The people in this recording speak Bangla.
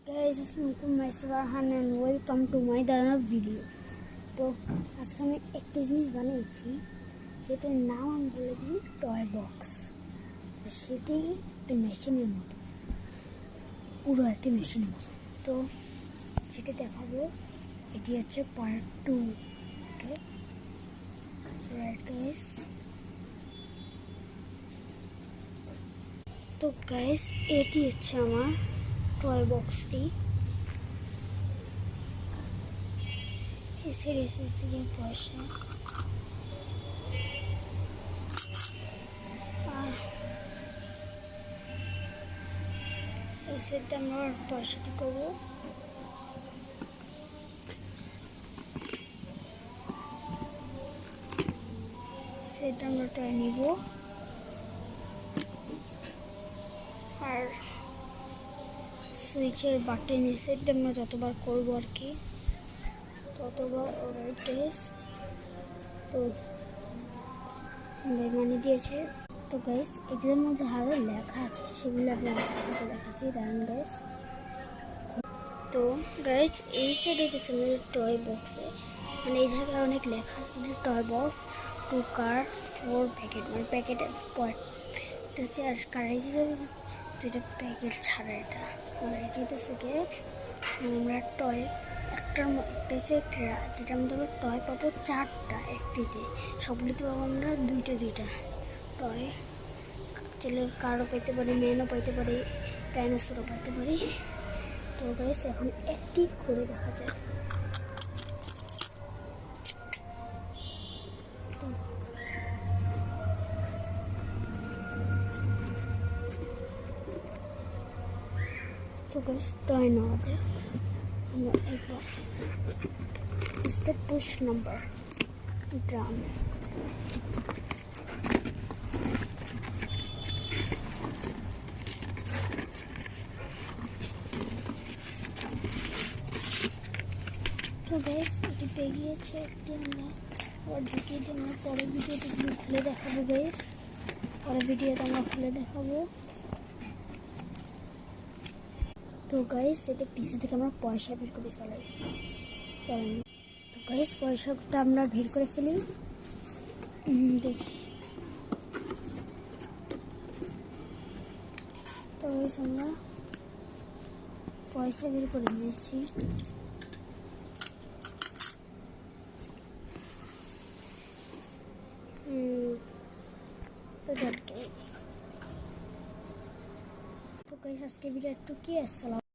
Guys, assalamualaikum Farhan and welcome to my another video. তো আজকে আমি একটা জিনিস বানিয়েছি যেটার নাম আমি বলে দিই টয় বক্স। তো সেটি একটা মেশিনের মতো, পুরো একটা মেশিনের মতো। তো সেটা দেখাবো। এটি হচ্ছে পার্ট 2। ওকে, রাইট গাইস। তো গাইস, এটি হচ্ছে আমার টয় বক্সটি। এসে পয়সা আর এসে আমরা পয়সাটি করবো। সেটা আমরা টয় নিব আর সুইচের বাটন এসে আমরা যতবার করবো আর কি ততবার রাইট গাইস। তো মানে দিয়েছে। তো গাইস, এগুলোর মধ্যে আরও লেখা আছে, সেগুলো আমি আপনাদের দেখাচ্ছি দাঁড়ান গাইস। তো গাইস, এই সাইডে যে আমাদের টয় বক্সে মানে এই জায়গায় অনেক লেখা আছে, মানে টয় বক্স 2 কার 4 প্যাকেট, মানে প্যাকেটের পয়েন্ট হচ্ছে। আর কার হিসেবে যেটা প্যাকেট ছাড়া এটা আর এটি হচ্ছে গিয়ে আমরা টয় একটা হচ্ছে যেটা আমাদের টয় পাবো 4টা একটিতে, সবগুলিতে পাবো আমরা দুইটা টয়। ছেলের কারও পাইতে পারি, মেনও পাইতে পারি, ডাইনোসরও পাইতে পারি। তো গাইস, এখন একটি করে দেখা যায়। তো গাইস, টয় নেওয়া যায়। আমরা একবার इसका पुश नंबर ड्राम। তো গাইস, এটি পেয়ে গিয়েছে একটি। আমরা আবার ভিডিওতে আমরা পরের ভিডিওতে খুলে দেখাবো গাইস। পরের ভিডিওতে আমরা খুলে দেখাবো। তো গাইস, এটা পিসি থেকে আমরা পয়সা বের করে চলেন। তো গাইস, পয়সাটা আমরা বের করে ফেলি। দেখি। তো গাইস, আমরা পয়সা বের করে নিয়েছি। তো গাইস, আজকে ভিডিও একটু কি আসসালাম।